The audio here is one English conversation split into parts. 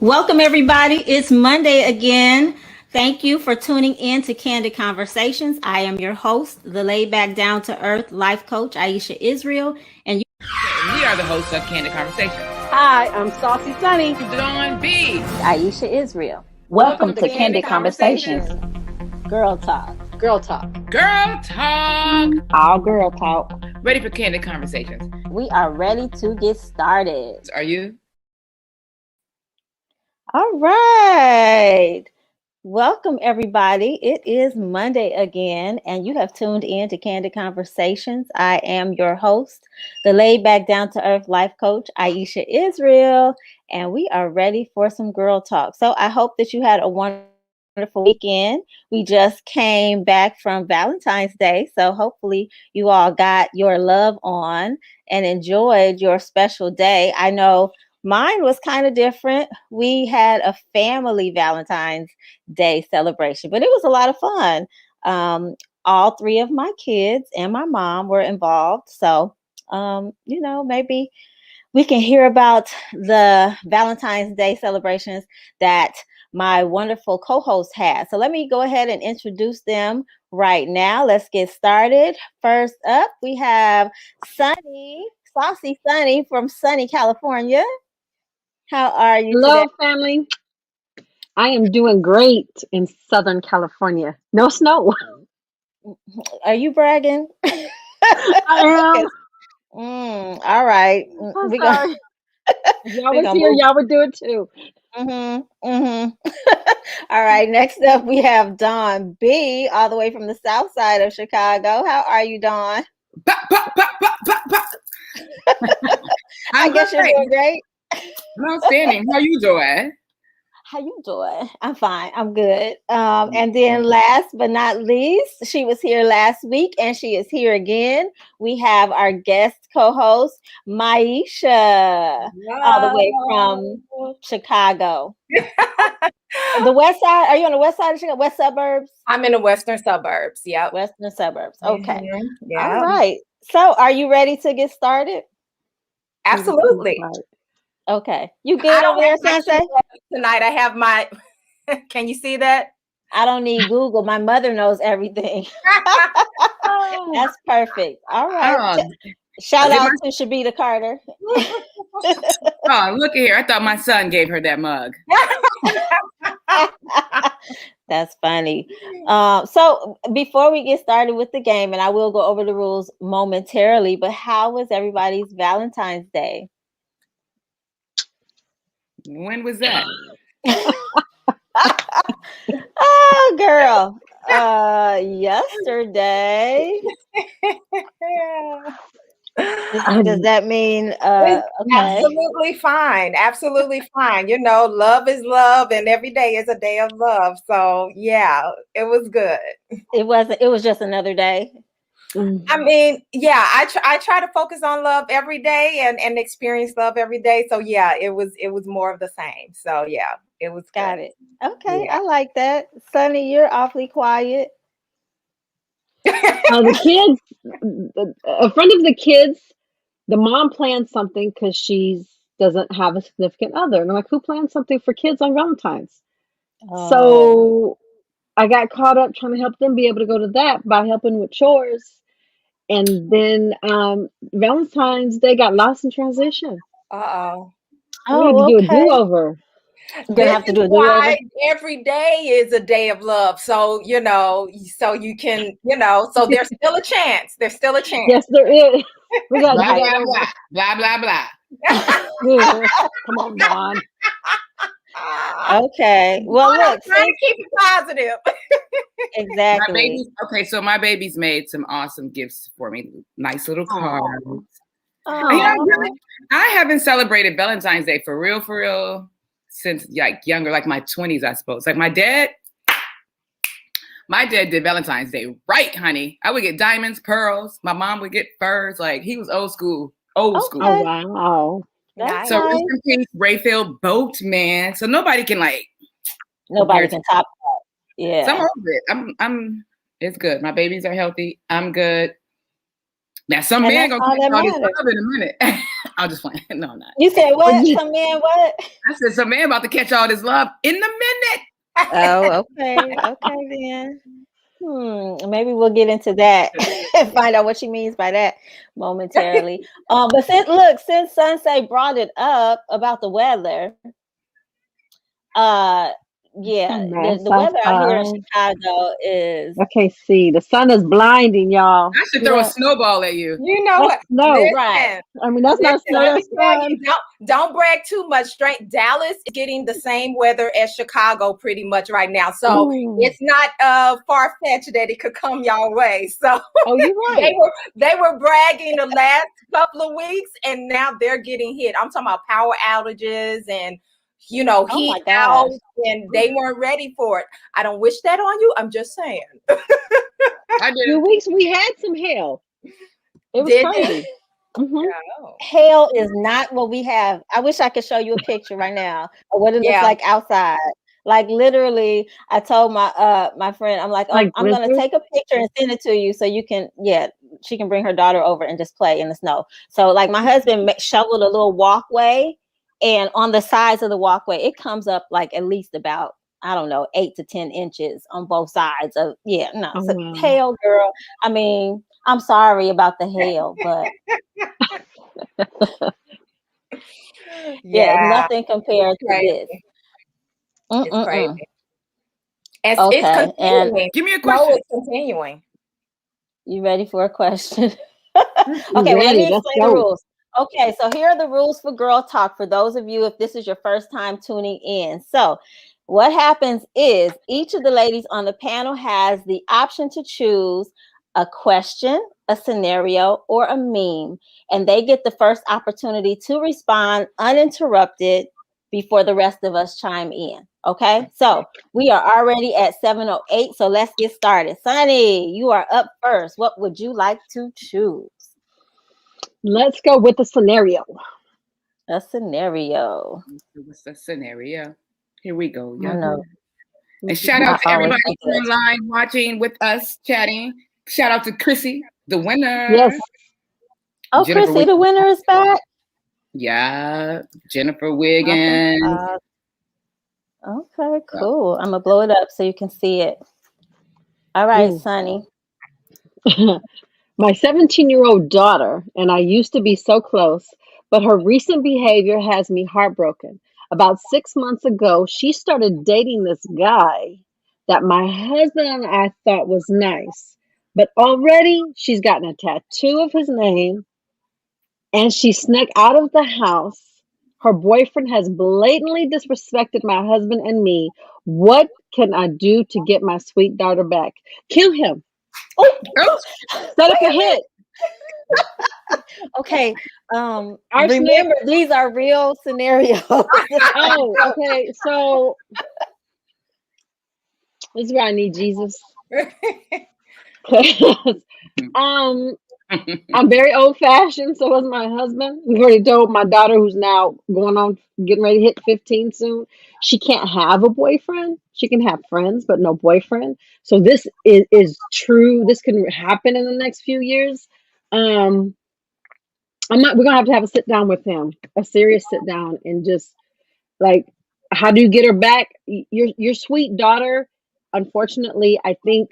Welcome, everybody. It's Monday again. Thank you for tuning in to Candid Conversations. I am your host, the laid back, down to earth life coach, Aisha Israel. And we are the hosts of Candid Conversations. Hi, I'm Saucy Sunny. Dawn B. Aisha Israel. Welcome to Candid Conversations. Girl talk. Girl talk. Girl talk. All girl talk. Ready for Candid Conversations? We are ready to get started. Are you? All right. Welcome, everybody. It is Monday again, and you have tuned in to Candid Conversations. I am your host, the laid back, down to earth life coach, Aisha Israel, and we are ready for some girl talk. So I hope that you had a wonderful weekend. We just came back from Valentine's Day, so hopefully you all got your love on and enjoyed your special day. I know mine was kind of different. We had a family Valentine's Day celebration, but it was a lot of fun. All three of my kids and my mom were involved. So, maybe we can hear about the Valentine's Day celebrations that my wonderful co-host had. So let me go ahead and introduce them right now. Let's get started. First up, we have Sunny, Saucy Sunny from sunny California. How are you Hello, today? family. I am doing great in Southern California. No snow. Are you bragging? I am. All right. I'm We sorry. If y'all we was gonna here, move. y'all would do it too. All right. Next up, we have Dawn B, all the way from the south side of Chicago. How are you, Dawn? Pop, pop, pop, pop, pop, pop. I guess you're doing great. I'm outstanding. How you doing? How you doing? I'm fine. I'm good. And then last but not least, she was here last week and she is here again. We have our guest co-host, Maisha, all the way from Chicago. The west side. Are you on the west side of Chicago? West suburbs? I'm in the western suburbs. Yep. Western suburbs. Okay. Mm-hmm. Yeah. All right. So are you ready to get started? Absolutely. Okay. You good over there, Sensei? Tonight I have my can you see that? I don't need Google. My mother knows everything. That's perfect. All right. Shout out to Shabita Carter. Oh, look at here. I thought my son gave her that mug. That's funny. So before we get started with the game, and I will go over the rules momentarily, but how was everybody's Valentine's Day? When was that? Oh, girl. Yesterday. Does that mean okay? Absolutely fine. Absolutely fine. You know, love is love and every day is a day of love. So yeah, it was good. It was just another day. I mean, yeah, I try to focus on love every day and experience love every day. So yeah, it was more of the same. So yeah, it was good. Got it. Okay, yeah. I like that. Sunny, you're awfully quiet. The kids, a friend of the kids, the mom planned something because she doesn't have a significant other. And I'm like, who planned something for kids on Valentine's? Oh. So I got caught up trying to help them be able to go to that by helping with chores. And then Valentine's Day got lost in transition. Uh-oh. We had to do a do-over. You're gonna have to do a do-over. Every day is a day of love. So, you know, so you can, you know, so there's still a chance. There's still a chance. Yes, there is. We got blah, blah, blah, blah, blah, blah. Come on, Dawn. Okay. Well, look, trying to keep it positive. Exactly. So my babies made some awesome gifts for me. Nice little cards. I haven't celebrated Valentine's Day for real since like younger, like my 20s, I suppose. Like my dad did Valentine's Day right, honey. I would get diamonds, pearls. My mom would get furs. Like he was old school. Oh wow. That's so rest in peace, Rayfield Boatman. So nobody can top that. Yeah. So I'm over it. I'm it's good. My babies are healthy. I'm good. Now some And men that's gonna all catch that all this matters. love in a minute. I'm just playing. No, I'm not. You said what? Some man what? I said some man about to catch all this love in a minute. Oh, okay. Okay then. Maybe we'll get into that and find out what she means by that momentarily. But since Sunset brought it up about the weather, the weather out here in Chicago is. I can't see. The sun is blinding, y'all. I should throw a snowball at you. You know what? No, Listen, right. I mean, that's not snow. let me That's tell sun. you, don't brag too much. Straight Dallas is getting the same weather as Chicago pretty much right now. So it's not far-fetched that it could come y'all way. So you're right. they were bragging the last couple of weeks, and now they're getting hit. I'm talking about power outages and heat out, and they weren't ready for it. I don't wish that on you. I'm just saying. I did. 2 weeks we had some hail. It was crazy. Hail is not what we have. I wish I could show you a picture right now of what it looks like outside. Like literally, I told my friend, I'm like, I'm gonna take a picture and send it to you so you can, she can bring her daughter over and just play in the snow. So like my husband shoveled a little walkway, and on the sides of the walkway, it comes up like at least about, I don't know, 8 to 10 inches on both sides of, hail, girl. I mean, I'm sorry about the hail, but nothing compared to this. It's crazy. It's Okay, continuing. And give me a question. No, it's continuing. You ready for a question? Okay, well, let me explain the rules. Okay, so here are the rules for Girl Talk for those of you if this is your first time tuning in. So what happens is each of the ladies on the panel has the option to choose a question, a scenario, or a meme, and they get the first opportunity to respond uninterrupted before the rest of us chime in. Okay, so we are already at 7:08, so let's get started. Sunny, you are up first. What would you like to choose? Let's go with the scenario. A scenario. What's the scenario? Here we go. I know. And shout out to everybody online watching with us, chatting. Shout out to Chrissy, the winner. Yes. Oh, Chrissy, the winner is back. Yeah, Jennifer Wiggins. Okay, cool. I'm gonna blow it up so you can see it. All right, Sunny. My 17-year-old daughter and I used to be so close, but her recent behavior has me heartbroken. About 6 months ago, she started dating this guy that my husband and I thought was nice, but already she's gotten a tattoo of his name, and she snuck out of the house. Her boyfriend has blatantly disrespected my husband and me. What can I do to get my sweet daughter back? Kill him. Set up a hit. Okay. Remember, these are real scenarios. Okay. So this is where I need Jesus. I'm very old fashioned, so is my husband. We've already told my daughter, who's now getting ready to hit 15 soon, she can't have a boyfriend. She can have friends, but no boyfriend. So this is true. This can happen in the next few years. We're gonna have a sit down with him, a serious sit down, and just like, how do you get her back? Your sweet daughter, unfortunately, I think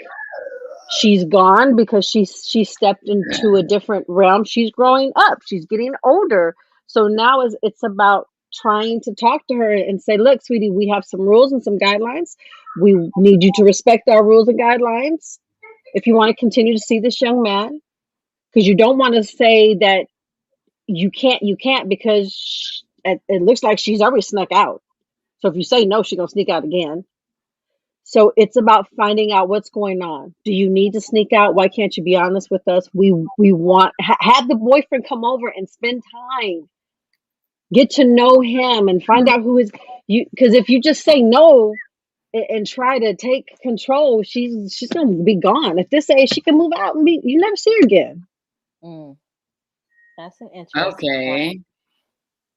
she's gone because she stepped into a different realm. She's growing up. She's getting older. So now it's about trying to talk to her and say, look, sweetie, we have some rules and some guidelines. We need you to respect our rules and guidelines if you want to continue to see this young man, because you don't want to say that you can't because it looks like she's already snuck out. So if you say no, she's going to sneak out again. So it's about finding out what's going on. Do you need to sneak out? Why can't you be honest with us? We want have the boyfriend come over and spend time, get to know him, and find out who is you. Because if you just say no and try to take control, she's gonna be gone. At this age, she can move out and you never see her again. That's an interesting point.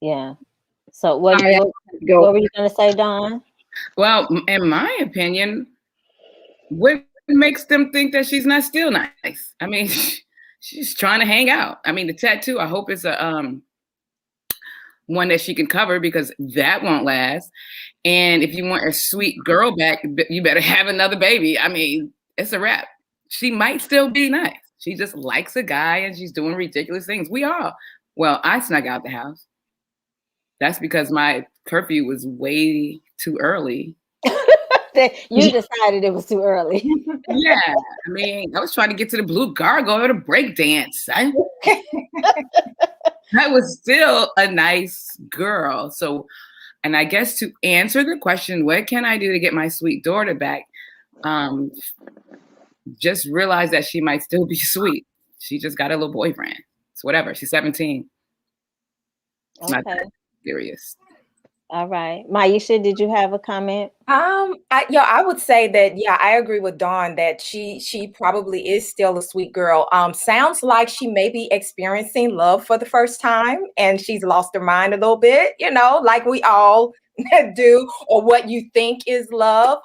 Yeah. So what were you gonna say, Dawn? Well, in my opinion, what makes them think that she's not still nice? I mean, she's trying to hang out. I mean, the tattoo, I hope it's a one that she can cover, because that won't last. And if you want a sweet girl back, you better have another baby. I mean, it's a wrap. She might still be nice. She just likes a guy and she's doing ridiculous things. Well, I snuck out the house. That's because my curfew was way too early. You decided it was too early. Yeah. I mean, I was trying to get to the Blue Gargoyle to break dance. I was still a nice girl. So, and I guess to answer the question, what can I do to get my sweet daughter back? Just realize that she might still be sweet. She just got a little boyfriend. It's whatever. She's 17. It's not that serious. All right. Maisha, did you have a comment? I would say that, yeah, I agree with Dawn that she probably is still a sweet girl. Sounds like she may be experiencing love for the first time and she's lost her mind a little bit, you know, like we all do, or what you think is love.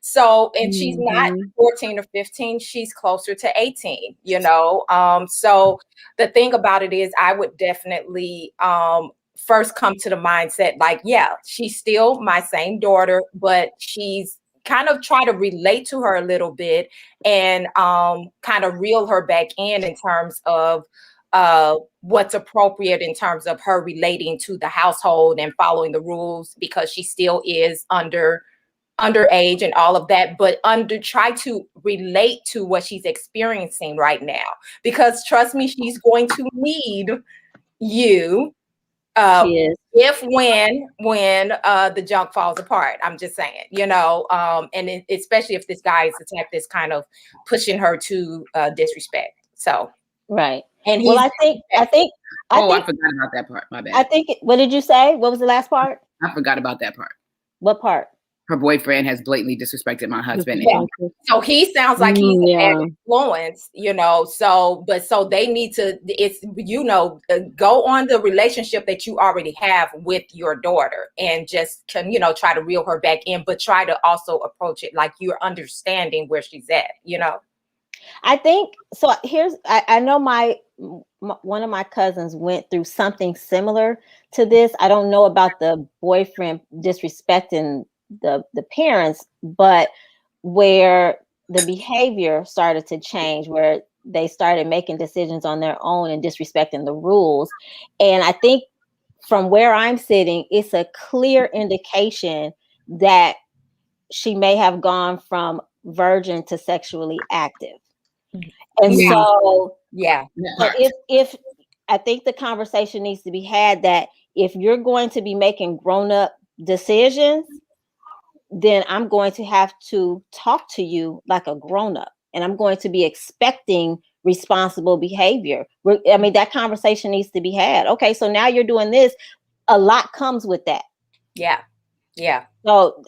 So, and she's not 14 or 15, she's closer to 18, you know. So the thing about it is I would definitely first come to the mindset like, yeah, she's still my same daughter, but she's kind of try to relate to her a little bit and kind of reel her back in terms of what's appropriate in terms of her relating to the household and following the rules, because she still is underage and all of that, but try to relate to what she's experiencing right now, because trust me, she's going to need you if when the junk falls apart. I'm just saying, you know, and especially if this guy is the type that's kind of pushing her to disrespect. So right. And well, I think I forgot about that part. My bad. I think what did you say? What was the last part? I forgot about that part. What part? Her boyfriend has blatantly disrespected my husband. Yeah. So he sounds like he's a bad influence, you know. So they need to, go on the relationship that you already have with your daughter and just try to reel her back in, but try to also approach it like you're understanding where she's at, you know. I think so. I know one of my cousins went through something similar to this. I don't know about the boyfriend disrespecting the parents, but where the behavior started to change, where they started making decisions on their own and disrespecting the rules. And I think from where I'm sitting, it's a clear indication that she may have gone from virgin to sexually active. And so if I think the conversation needs to be had that if you're going to be making grown-up decisions, then I'm going to have to talk to you like a grown-up, and I'm going to be expecting responsible behavior. I mean, that conversation needs to be had. Okay, so now you're doing this. A lot comes with that. Yeah. So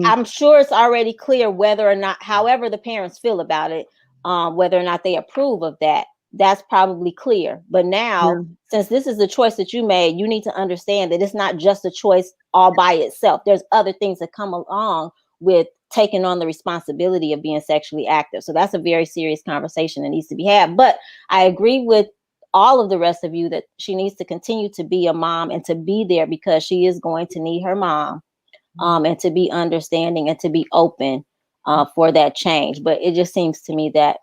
I'm sure it's already clear whether or not, however the parents feel about it, whether or not they approve of that. That's probably clear. But now, since this is the choice that you made, you need to understand that it's not just a choice all by itself. There's other things that come along with taking on the responsibility of being sexually active. So that's a very serious conversation that needs to be had. But I agree with all of the rest of you that she needs to continue to be a mom and to be there, because she is going to need her mom, and to be understanding and to be open for that change. But it just seems to me that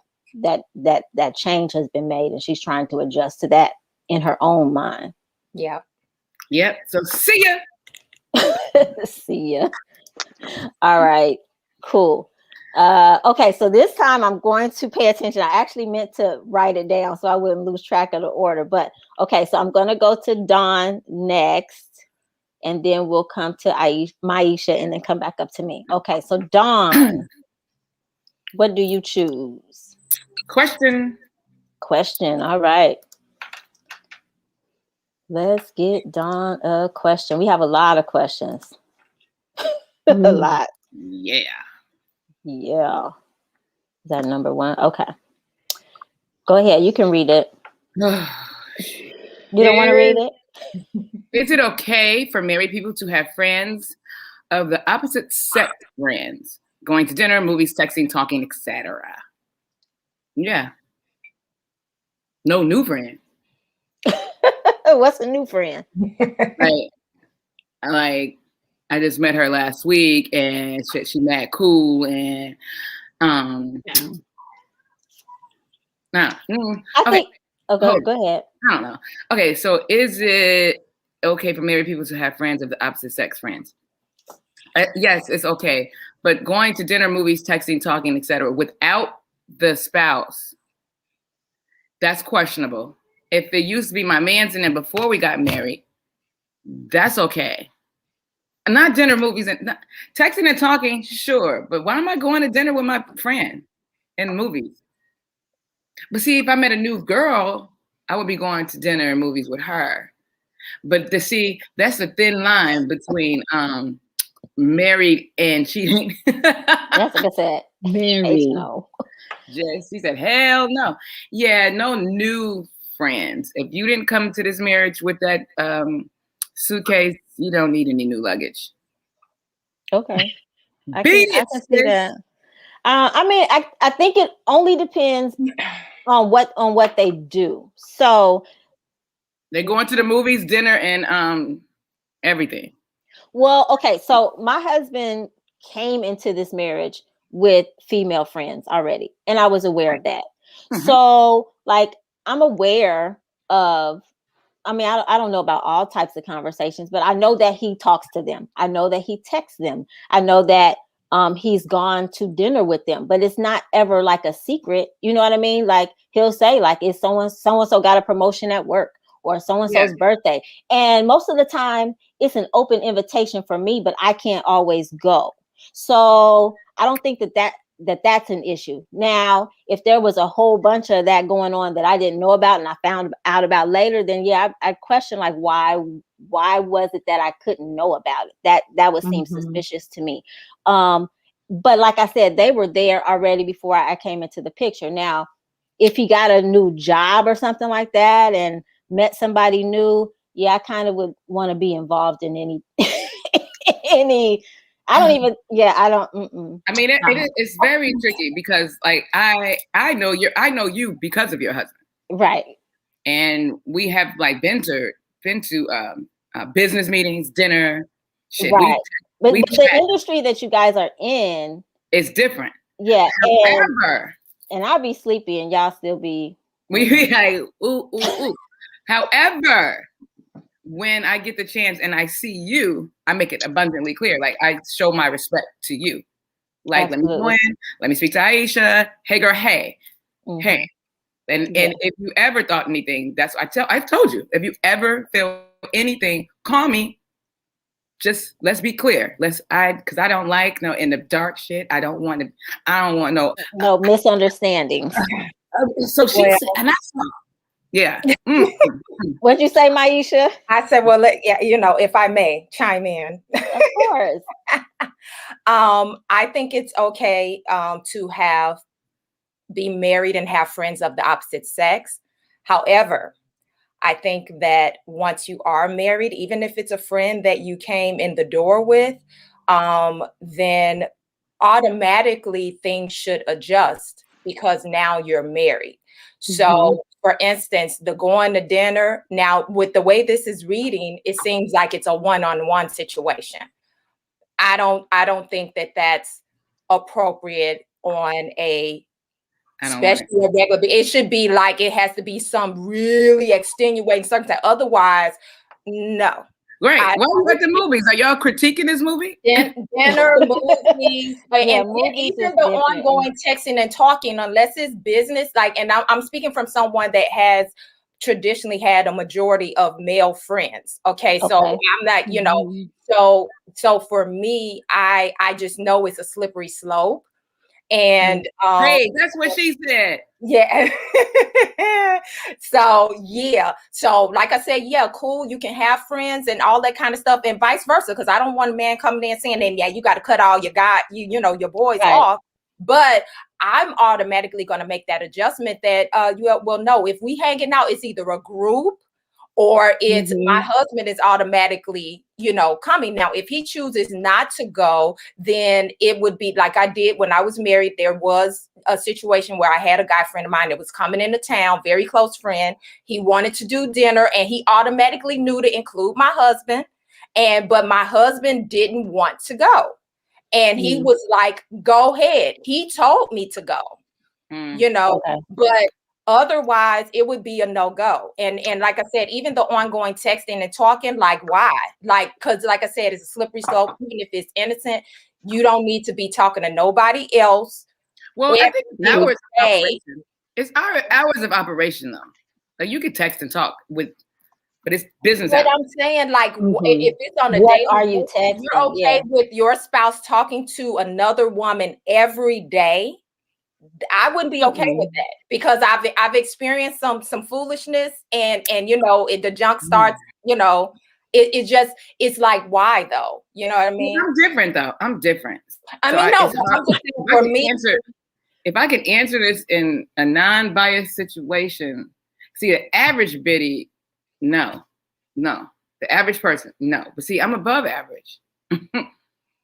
change has been made and she's trying to adjust to that in her own mind. Yeah. Yep. So see ya. See ya. All right. Cool. Okay, so this time I'm going to pay attention. I actually meant to write it down so I wouldn't lose track of the order. But okay, so I'm going to go to Dawn next, and then we'll come to Maisha, and then come back up to me. Okay, so Dawn, what do you choose? Question. All right. Let's get Dawn a question. We have a lot of questions. A lot. Yeah. Is that number one? Okay. Go ahead. You can read it. You don't want to read it? Is it okay for married people to have friends of the opposite sex friends? Going to dinner, movies, texting, talking, etc. Yeah. No new friend. What's a new friend? Like I just met her last week and she mad cool and think go ahead. I don't know. Okay, so is it okay for married people to have friends of the opposite sex friends? Yes, it's okay. But going to dinner, movies, texting, talking, etc., without the spouse, that's questionable. If it used to be my man's and then before we got married, that's okay. Not dinner, movies, and texting and talking, sure. But why am I going to dinner with my friend and movies? But see, if I met a new girl, I would be going to dinner and movies with her. But to see, that's a thin line between married and cheating. That's what I said. Married. No. Yes, she said, hell no. Yeah, no new friends. If you didn't come to this marriage with that suitcase, you don't need any new luggage. Okay. I can see that. I think it only depends on what they do. So they're going to the movies, dinner, and everything. Well, okay. So my husband came into this marriage with female friends already, and I was aware of that. Mm-hmm. So, like, I'm aware of. I mean, I don't know about all types of conversations, but I know that he talks to them. I know that he texts them. I know that he's gone to dinner with them, but it's not ever like a secret. You know what I mean? Like he'll say, like, is so-and-so got a promotion at work or so-and-so's birthday. And most of the time it's an open invitation for me, but I can't always go. So I don't think that's an issue. Now, if there was a whole bunch of that going on that I didn't know about and I found out about later, then yeah, I question like why was it that I couldn't know about it? That would seem suspicious to me. But like I said, they were there already before I came into the picture. Now, if he got a new job or something like that and met somebody new, yeah, I kind of would want to be involved in any I don't even. Yeah, I don't. I mean, it's very tricky because, like, I know you because of your husband, right? And we have like been to business meetings, dinner, shit. Right. But the industry that you guys are in is different. Yeah. However, and I'll be sleepy, and y'all still be. We be like ooh. However, when I get the chance and I see you, I make it abundantly clear. Like I show my respect to you. Like, Absolutely. Let me go in, let me speak to Aisha. Hey girl, hey. Hey. And if you ever thought anything, I've told you, if you ever feel anything, call me. Just let's be clear. Because I don't like in the dark shit. I don't want no misunderstandings. So she said, and I saw. Yeah. What'd you say, Maisha? I said, well, if I may chime in. Of course. I think it's okay to be married and have friends of the opposite sex. However, I think that once you are married, even if it's a friend that you came in the door with, then automatically things should adjust because now you're married. So, for instance, the going to dinner, now with the way this is reading, it seems like it's a one-on-one situation. I don't think that that's appropriate on especially a regular. It should be like it has to be some really extenuating circumstance. Otherwise, no. Great. Why are you at the movies? Are y'all critiquing this movie? Dinner, movies, even the ongoing texting and talking, unless it's business. And I'm speaking from someone that has traditionally had a majority of male friends. Okay. So I'm not, so for me, I just know it's a slippery slope. And hey, that's what she said. Yeah. So like I said, yeah, cool. You can have friends and all that kind of stuff, and vice versa. Because I don't want a man coming in saying, "And yeah, you got to cut all your boys off." But I'm automatically going to make that adjustment that no, if we hanging out, it's either a group or it's my husband is automatically, coming. Now, if he chooses not to go, then it would be like I did when I was married. There was a situation where I had a guy friend of mine that was coming into town, very close friend. He wanted to do dinner and he automatically knew to include my husband. But my husband didn't want to go. And he was like, go ahead. He told me to go, but otherwise it would be a no-go. And like I said, even the ongoing texting and talking, like, why? Like, because like I said, it's a slippery slope. Even if it's innocent, you don't need to be talking to nobody else. Well, I think it's hours of operation, though. Like, you could text and talk but it's business. But I'm saying, like, if it's on a date, are you texting? You're okay with your spouse talking to another woman every day? I wouldn't be okay with that, because I've experienced some foolishness, and the junk starts, it's like, why though? You know what I mean? I'm different though. I'm different. I mean, no, I'm just saying, for me, if I can answer this in a non-biased situation, see, the average biddy, no, the average person, no, but see, I'm above average.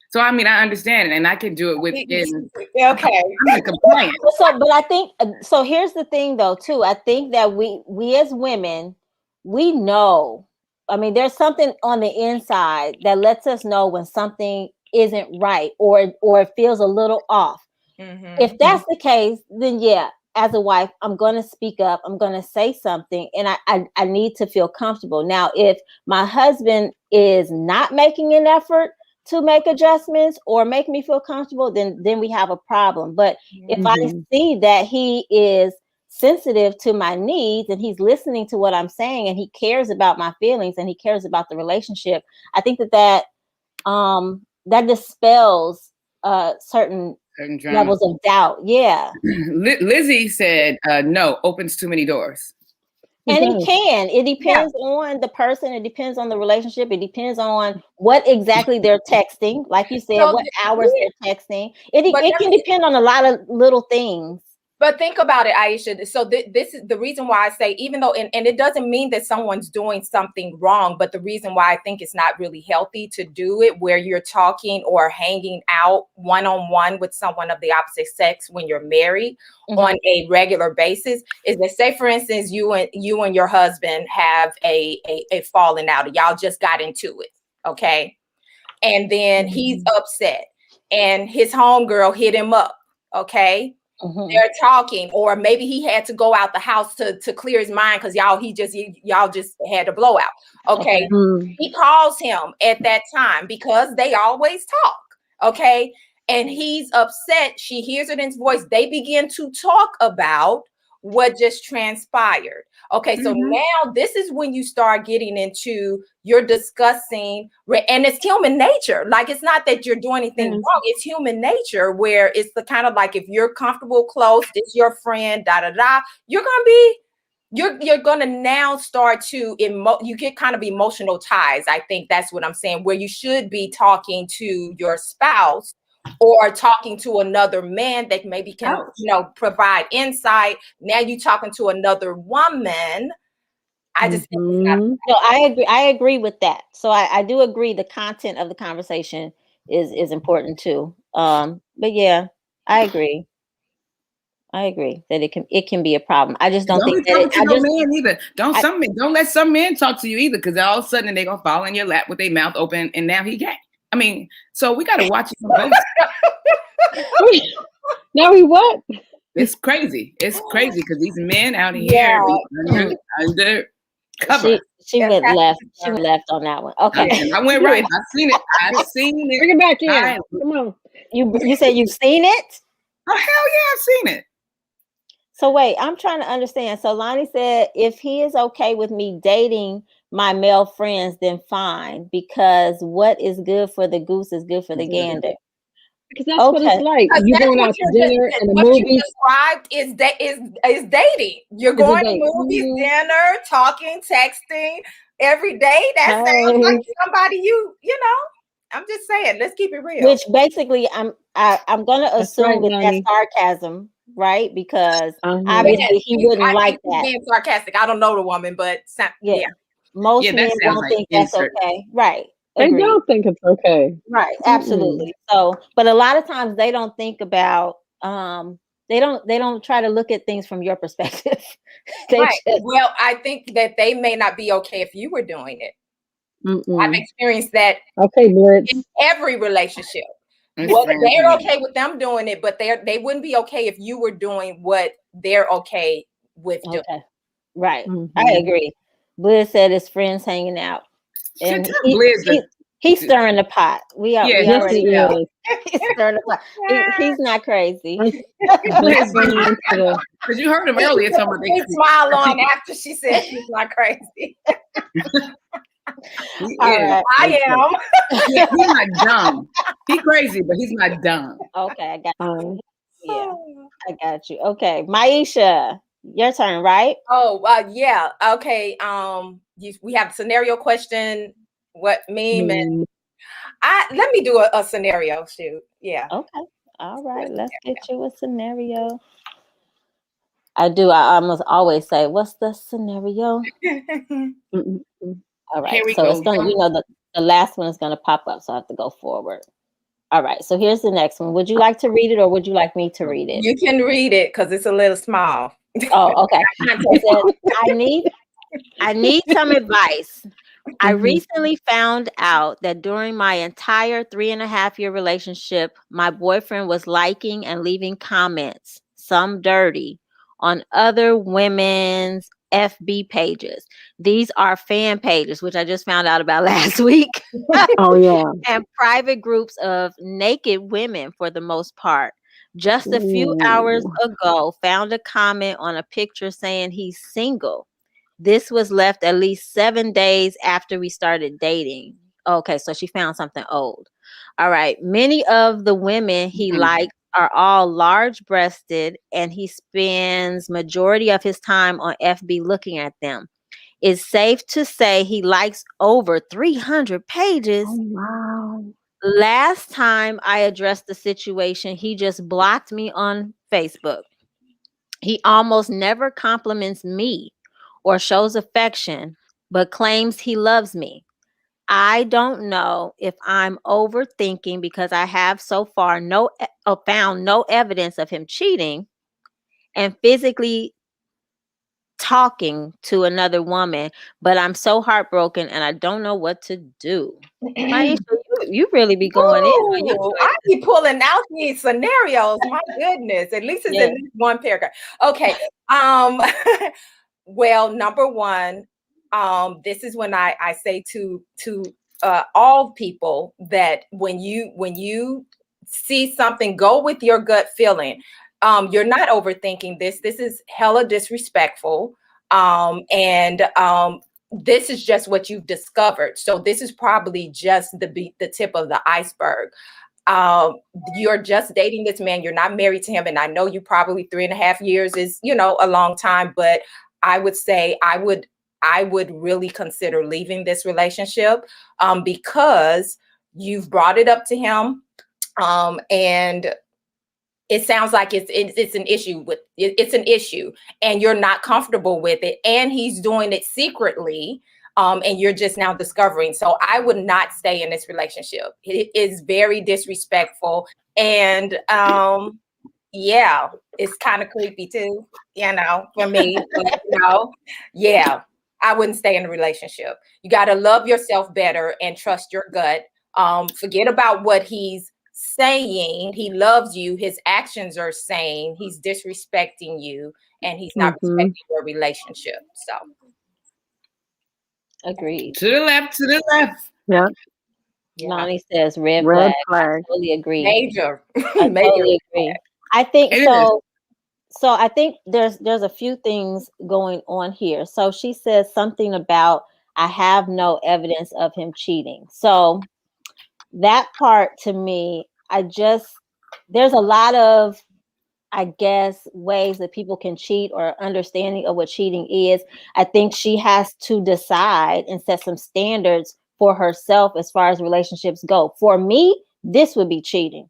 So, I mean, I understand it, and I can do it within. Okay. I'm compliant. But I think, so here's the thing though, too. I think that we as women, we know, I mean, there's something on the inside that lets us know when something isn't right or it feels a little off. If that's the case, then yeah, as a wife, I'm going to speak up. I'm going to say something, and I need to feel comfortable. Now, if my husband is not making an effort to make adjustments or make me feel comfortable, then we have a problem. But if I see that he is sensitive to my needs and he's listening to what I'm saying and he cares about my feelings and he cares about the relationship, I think that dispels certain levels of doubt. Yeah. Lizzie said, no, opens too many doors. And it depends on the person. It depends on the relationship. It depends on what exactly they're texting. Like you said, what hours they're texting. It can depend on a lot of little things. But think about it, Aisha. So this is the reason why I say, even though, and it doesn't mean that someone's doing something wrong, but the reason why I think it's not really healthy to do it where you're talking or hanging out one-on-one with someone of the opposite sex when you're married on a regular basis is that, say, for instance, you and your husband have a falling out. Y'all just got into it, okay? And then he's upset and his homegirl hit him up, okay? They're talking, or maybe he had to go out the house to clear his mind because y'all just had a blowout. Okay. He calls him at that time because they always talk. Okay. And he's upset. She hears it in his voice. They begin to talk about what just transpired. Okay, so now this is when you start getting into, you're discussing, and it's human nature. Like, it's not that you're doing anything wrong. It's human nature where it's the kind of like, if you're comfortable, close, it's your friend, you're gonna now start to you get kind of emotional ties. I think that's what I'm saying, where you should be talking to your spouse or talking to another man that maybe can, provide insight. Now you're talking to another woman. I just think no, I agree with that. So I do agree the content of the conversation is important too. But yeah, I agree that it can be a problem. I just don't think that man either. Don't let some men talk to you either, because all of a sudden they're gonna fall in your lap with their mouth open, and now he can't. I mean, so we got to watch it. Now we what? It's crazy. It's crazy because these men out here under cover. She went left. She went left on that one. Okay, I went right. I've seen it. Bring it back in. Come on. You said you've seen it? Oh, hell yeah, I've seen it. So wait, I'm trying to understand. So Lonnie said, if he is okay with me dating my male friends, then fine, because what is good for the goose is good for the gander. Because that's what it's like. You're going out to dinner and the movies. You described is dating. You're going to movies, dinner, talking, texting every day. That sounds like somebody you know. I'm just saying, let's keep it real. Which basically, I'm going to assume that's sarcasm, right? Because obviously he wouldn't like that. Being sarcastic. I don't know the woman, but yeah. Most men don't think that's okay. Right. Agreed. They don't think it's okay. Right. Absolutely. So, but a lot of times they don't think about, they don't try to look at things from your perspective. Well, I think that they may not be okay if you were doing it. I've experienced that in every relationship. Well, they're okay with them doing it, but they wouldn't be okay if you were doing what they're okay with doing. Right. I agree. Bliss said his friends hanging out. And he's stirring the pot. We already know. He's stirring the pot. He's not crazy. Because you heard him earlier. He smiled on after she said she's not crazy. Right. I am. He's not dumb. He's crazy, but he's not dumb. Okay, I got you. Yeah, I got you. Okay, Maisha, your turn, right? Oh, yeah. Okay. We have a scenario question. What meme and let me do a scenario shoot. Yeah. Okay. All right. Let's get you a scenario. I almost always say, "What's the scenario?" All right. So it's gonna, the last one is gonna pop up, so I have to go forward. All right. So here's the next one. Would you like to read it, or would you like me to read it? You can read it because it's a little small. Oh, okay. I need some advice. I recently found out that during my entire 3.5-year relationship, my boyfriend was liking and leaving comments, some dirty, on other women's FB pages. These are fan pages, which I just found out about last week. Oh, yeah. And private groups of naked women for the most part. Just a few hours ago, found a comment on a picture saying he's single. This was left at least 7 days after we started dating. Okay, so she found something old. All right. Many of the women he likes are all large-breasted, and he spends majority of his time on FB looking at them. It's safe to say he likes over 300 pages. Oh, wow. Last time I addressed the situation, he just blocked me on Facebook. He almost never compliments me or shows affection, but claims he loves me. I don't know if I'm overthinking because I have so far found no evidence of him cheating and physically talking to another woman, but I'm so heartbroken and I don't know what to do. Maisha, you really be going in on your choices. I be pulling out these scenarios. My goodness. At least it's in one paragraph. Okay. Well, number one, this is when I say to all people that when you see something, go with your gut feeling. You're not overthinking this. This is hella disrespectful. And this is just what you've discovered. So this is probably just the tip of the iceberg. You're just dating this man. You're not married to him. And I know you probably 3.5 years is, a long time, but I would say I would really consider leaving this relationship because you've brought it up to him. And it sounds like it's an issue it's an issue and you're not comfortable with it. And he's doing it secretly. And you're just now discovering. So I would not stay in this relationship. It is very disrespectful. And yeah, it's kind of creepy too, for me. But, yeah, I wouldn't stay in a relationship. You got to love yourself better and trust your gut. Forget about what he's saying. He loves you. His actions are saying he's disrespecting you and he's not respecting your relationship. So. Agreed. To the left. Yeah. Lonnie says red flag. I totally agree. Major. I totally agree. I think so. So I think there's a few things going on here. So she says something about I have no evidence of him cheating. So that part to me, there's a lot of, I guess, ways that people can cheat or understanding of what cheating is. I think she has to decide and set some standards for herself as far as relationships go. For me, this would be cheating.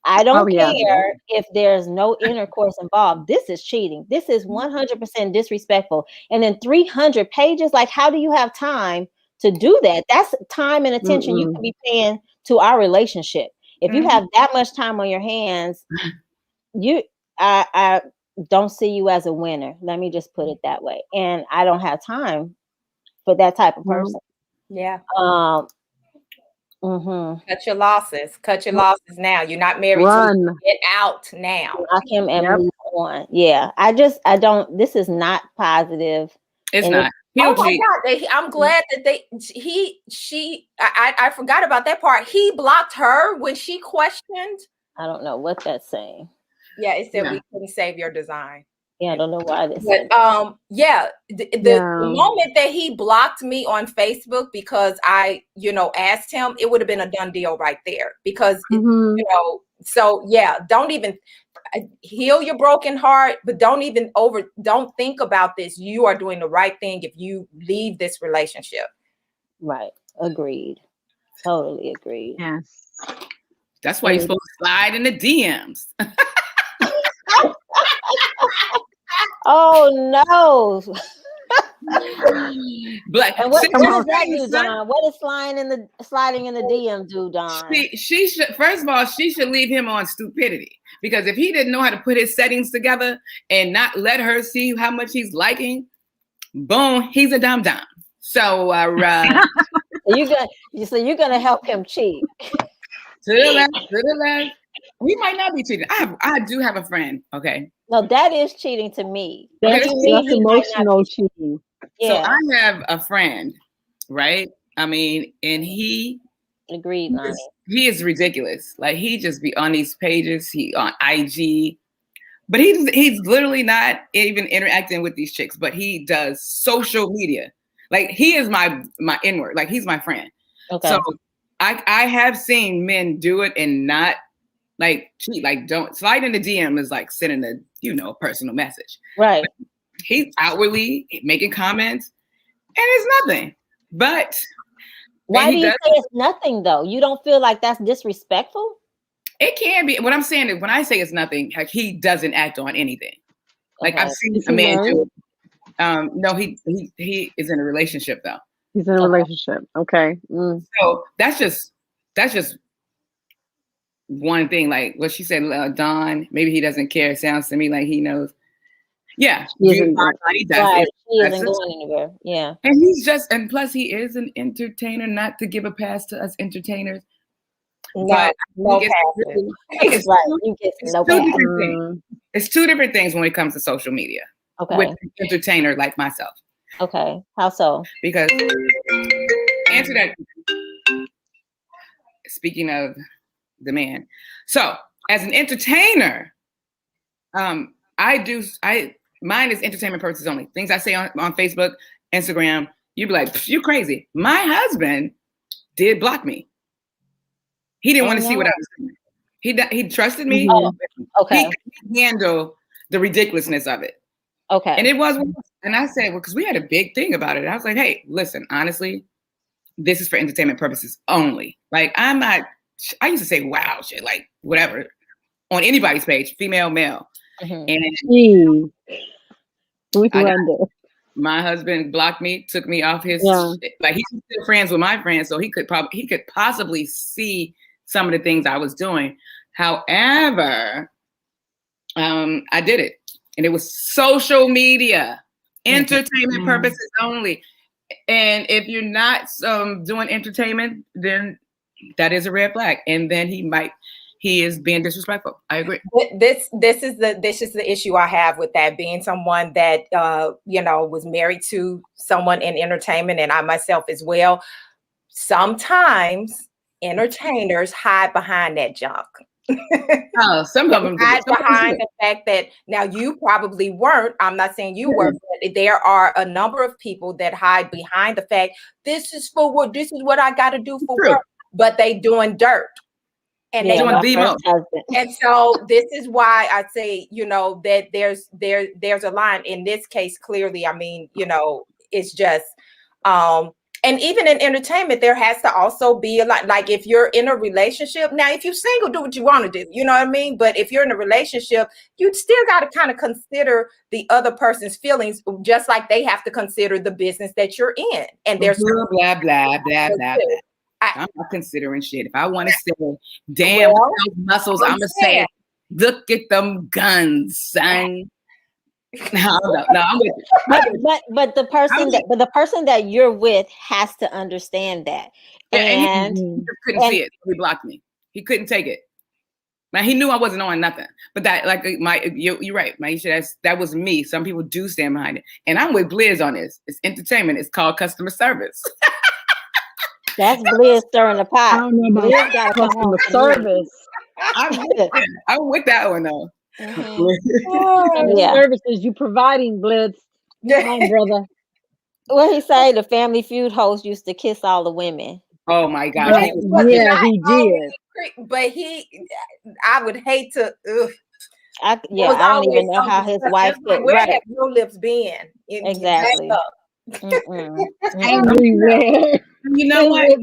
I don't care if there's no intercourse involved. This is cheating. This is 100% disrespectful. And then 300 pages, like, how do you have time to do that? That's time and attention you could be paying to our relationship. If you have that much time on your hands, I don't see you as a winner. Let me just put it that way. And I don't have time for that type of person. Yeah. Mm-hmm. Cut your losses. Cut your losses now. You're not married. Run. To get out now. Lock him and move on. Yeah. I don't. This is not positive. It's not. Oh my God! I'm glad that I forgot about that part. He blocked her when she questioned. I don't know what that's saying. Yeah, it said we couldn't save your design. Yeah, I don't know why this. But the moment that he blocked me on Facebook because I, asked him, it would have been a done deal right there. Because don't even heal your broken heart, but don't think about this. You are doing the right thing if you leave this relationship. Right. Agreed. Totally agreed. Yes. That's why you're supposed to slide in the DMs. Oh no. But and what does that do, Don? What is sliding in the DM do, Don? She should, first of all, she should leave him on stupidity, because if he didn't know how to put his settings together and not let her see how much he's liking, boom, he's a dumb. So you're gonna help him cheat. To the left. We might not be cheating. I do have a friend. Okay. No, that is cheating to me. That's emotional cheating. Yeah. So I have a friend, right? I mean, and he agreed, Lonnie. He is ridiculous. Like, he just be on these pages, he on IG, but he's literally not even interacting with these chicks, but he does social media. Like, he is my inward. Like, he's my friend. Okay. So I have seen men do it and not like cheat. Like, don't slide in the DM is like sending a personal message. Right. But he's outwardly making comments and it's nothing. But why do you say it's nothing though? You don't feel like that's disrespectful? It can be. What I'm saying is, when I say it's nothing, like, he doesn't act on anything. Like, I've seen a man do it. No, he is in a relationship though. He's in a relationship. Okay. So that's just one thing. Like what she said, Don, maybe he doesn't care. It sounds to me like he knows. Yeah. He isn't going anywhere. Yeah. And plus he is an entertainer, not to give a pass to us entertainers. But it's two different things when it comes to social media. Okay. With an entertainer like myself. Okay. How so? Because answer that. Speaking of the man. So as an entertainer, mine is entertainment purposes only. Things I say on Facebook, Instagram, you'd be like, you crazy. My husband did block me. He didn't want to see what I was doing. He trusted me. Oh, okay. He could handle the ridiculousn's of it. Okay. And it was, and I said, well, because we had a big thing about it. I was like, hey, listen, honestly, this is for entertainment purposes only. Like, I used to say wow shit, like whatever, on anybody's page, female, male. Mm-hmm. And my husband blocked me, took me off his shit. Like, he's still friends with my friends, so he could possibly see some of the things I was doing. However, I did it. And it was social media, entertainment purposes only. And if you're not doing entertainment, then that is a red flag. And then he is being disrespectful. I agree. This is the issue I have with that, being someone that was married to someone in entertainment, and I myself as well. Sometimes entertainers hide behind that junk. Some of them hide behind the fact that, now you probably weren't. I'm not saying you were, but there are a number of people that hide behind the fact this is what I got to do for work, but they doing dirt. And and so this is why I say, that there's a line in this case. Clearly, I mean, it's just, And even in entertainment, there has to also be a lot, like if you're in a relationship, now if you're single, do what you want to do, you know what I mean? But if you're in a relationship, you still got to kind of consider the other person's feelings, just like they have to consider the business that you're in. And there's blah, blah, blah, blah, blah, blah. I'm not considering shit. If I want to say, damn, with those muscles, I'm going to say, look at them guns, son. No, I'm with you. But the person that you're with has to understand that. And he couldn't see it. He blocked me. He couldn't take it. Now he knew I wasn't on nothing. But that, like, you're right, Maisha. That was me. Some people do stand behind it, and I'm with Blizz on this. It's entertainment. It's called customer service. That's Blizz stirring the pot. I don't know about Blizz got customer service. I'm with that one though. Mm-hmm. Services you providing, Blitz. Come on, brother. What he say? The Family Feud host used to kiss all the women. Oh my God! He did. But I would hate to. I don't even know how his wife could. Where have your lips been? Exactly. Everywhere. You know what?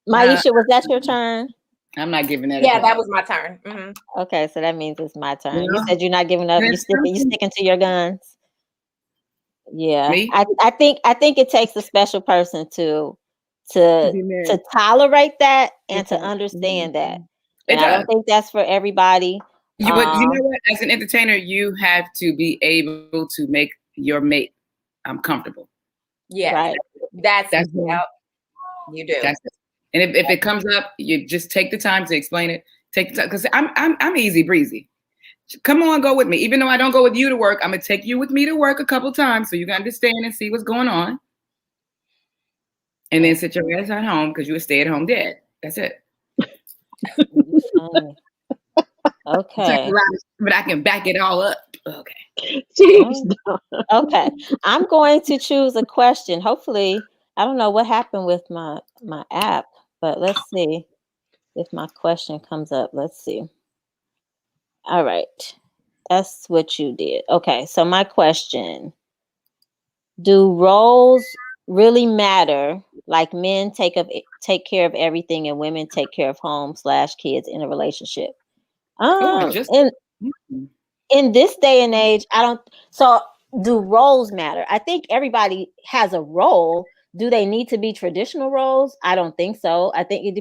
Maisha, was that your turn? I'm not giving that. Yeah, that was my turn. Mm-hmm. Okay, so that means it's my turn. You said you're not giving up. You sticking to your guns. Yeah, I think it takes a special person to tolerate that and to understand that. And I don't think that's for everybody. You know what? As an entertainer, you have to be able to make your mate comfortable. Yeah, right. That's you do. That's it. And if it comes up, you just take the time to explain it. Take the time, because I'm easy breezy. Come on, go with me. Even though I don't go with you to work, I'm gonna take you with me to work a couple times so you can understand and see what's going on. And then sit your ass at home because you're a stay-at-home dad. That's it. Okay. But I can back it all up. Okay. Okay. I'm going to choose a question. Hopefully, I don't know what happened with my app, but let's see if my question comes up. Let's see. All right. That's what you did. Okay. So my question, do roles really matter? Like men take care of everything and women take care of home/kids in a relationship? In this day and age, so do roles matter? I think everybody has a role. Do they need to be traditional roles? I don't think so. I think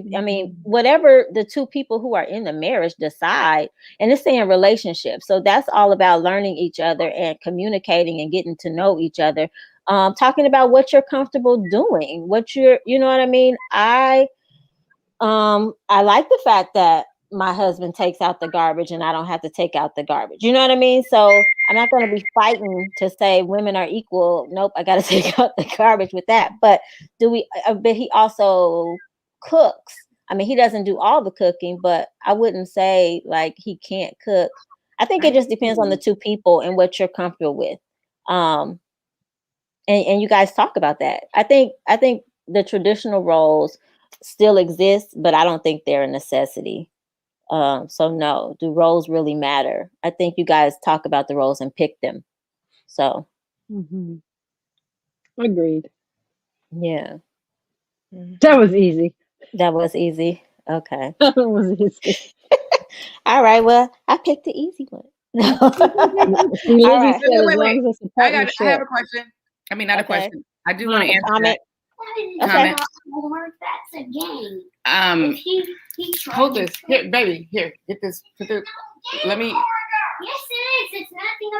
whatever the two people who are in the marriage decide, and it's saying relationship. So that's all about learning each other and communicating and getting to know each other. Talking about what you're comfortable doing, you know what I mean? I like the fact that my husband takes out the garbage and I don't have to take out the garbage. You know what I mean? So I'm not going to be fighting to say women are equal. Nope, I got to take out the garbage with that. But but he also cooks. I mean, he doesn't do all the cooking, but I wouldn't say like he can't cook. I think it just depends on the two people and what you're comfortable with. And you guys talk about that. I think the traditional roles still exist, but I don't think they're a necessity. So no, do roles really matter? I think you guys talk about the roles and pick them. So agreed. Yeah. That was easy. Okay. That was easy. All right. Well, I picked the easy one. Wait. I have a question. I mean, not a question. I do want to answer comment. Comment. Homework, that's a game. Hold this. Here, baby. Here, get this. Let me. Yes, it is. It's nothing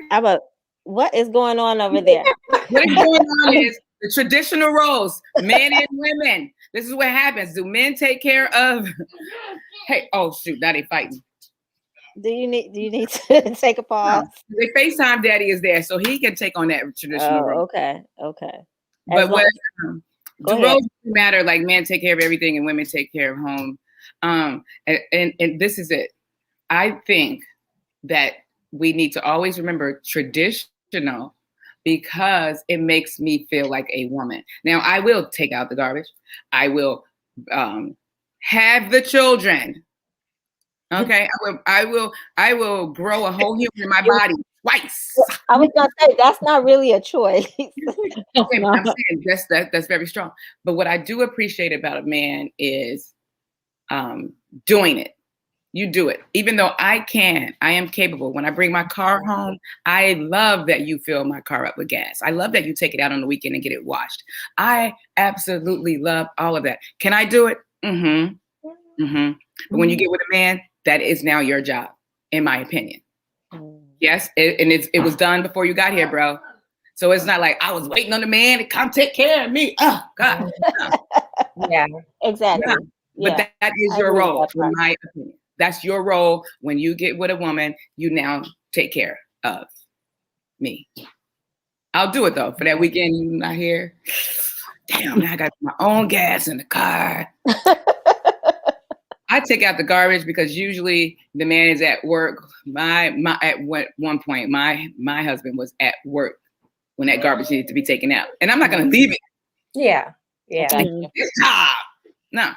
about learning. What is going on over there? What is going on is the traditional roles, men and women. This is what happens. Do men take care of? Hey, oh shoot, now they fighting. Do you need to take a pause? No, the FaceTime daddy is there, so he can take on that traditional role. Okay. But do roles matter? Like men take care of everything and women take care of home. And this is it. I think that we need to always remember traditional because it makes me feel like a woman. Now, I will take out the garbage. I will have the children. Okay, I will grow a whole human in my body twice. I was gonna say that's not really a choice. I'm saying that's very strong. But what I do appreciate about a man is doing it. You do it. Even though I am capable. When I bring my car home, I love that you fill my car up with gas. I love that you take it out on the weekend and get it washed. I absolutely love all of that. Can I do it? Mm-hmm. Mm-hmm. But when you get with a man, that is now your job, in my opinion. Yes, it was done before you got here, bro. So it's not like I was waiting on the man to come take care of me. Oh, God. Yeah, exactly. Yeah. But that is your role, in my opinion. That's your role. When you get with a woman, you now take care of me. I'll do it, though. For that weekend, you're not here. Damn, now I got my own gas in the car. I take out the garbage because usually the man is at work. At one point, my husband was at work when that garbage needed to be taken out, and I'm not going to leave it. Yeah. It's job. No.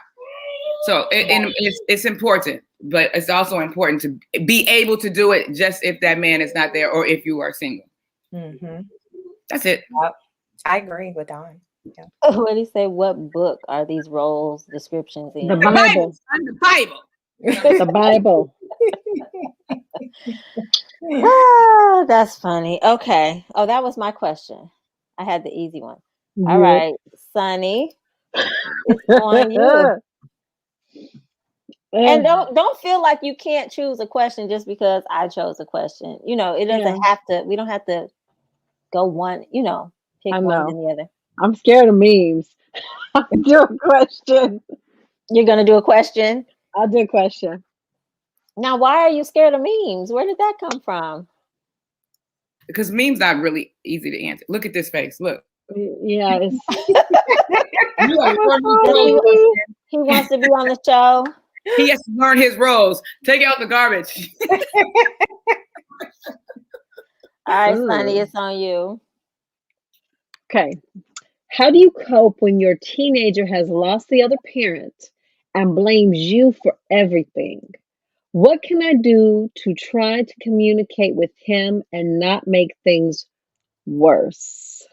So it's important, but it's also important to be able to do it just if that man is not there or if you are single. Mm-hmm. That's it. Yep. I agree with Dawn. Yeah. What do you say? What book are these roles descriptions in? The Bible. The Bible. The Bible. Oh, that's funny. Okay. Oh, that was my question. I had the easy one. All right, Sunny, it's on you. And don't feel like you can't choose a question just because I chose a question. You know, it doesn't have to. We don't have to go one. You know, pick one than the other. I'm scared of memes. I'll do a question. You're gonna do a question? I'll do a question. Now, why are you scared of memes? Where did that come from? Because memes not really easy to answer. Look at this face. Look. Yeah, it's. He wants to be on the show. He has to learn his roles. Take out the garbage. All right, Sunny, it's on you. Okay. How do you cope when your teenager has lost the other parent and blames you for everything? What can I do to try to communicate with him and not make things worse?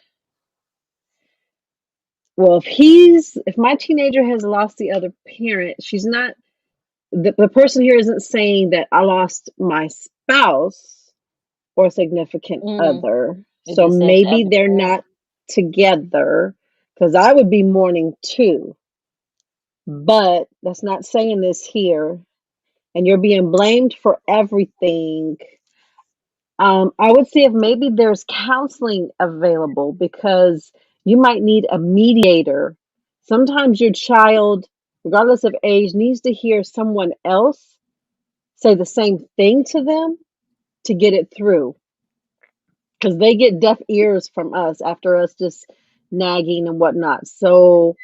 Well, if my teenager has lost the other parent, she's not, the person here isn't saying that I lost my spouse or significant other. So maybe they're not together, because I would be mourning too. But that's not saying this here. And you're being blamed for everything. I would see if maybe there's counseling available, because you might need a mediator. Sometimes your child, regardless of age, needs to hear someone else say the same thing to them to get it through. Because they get deaf ears from us after us just nagging and whatnot. So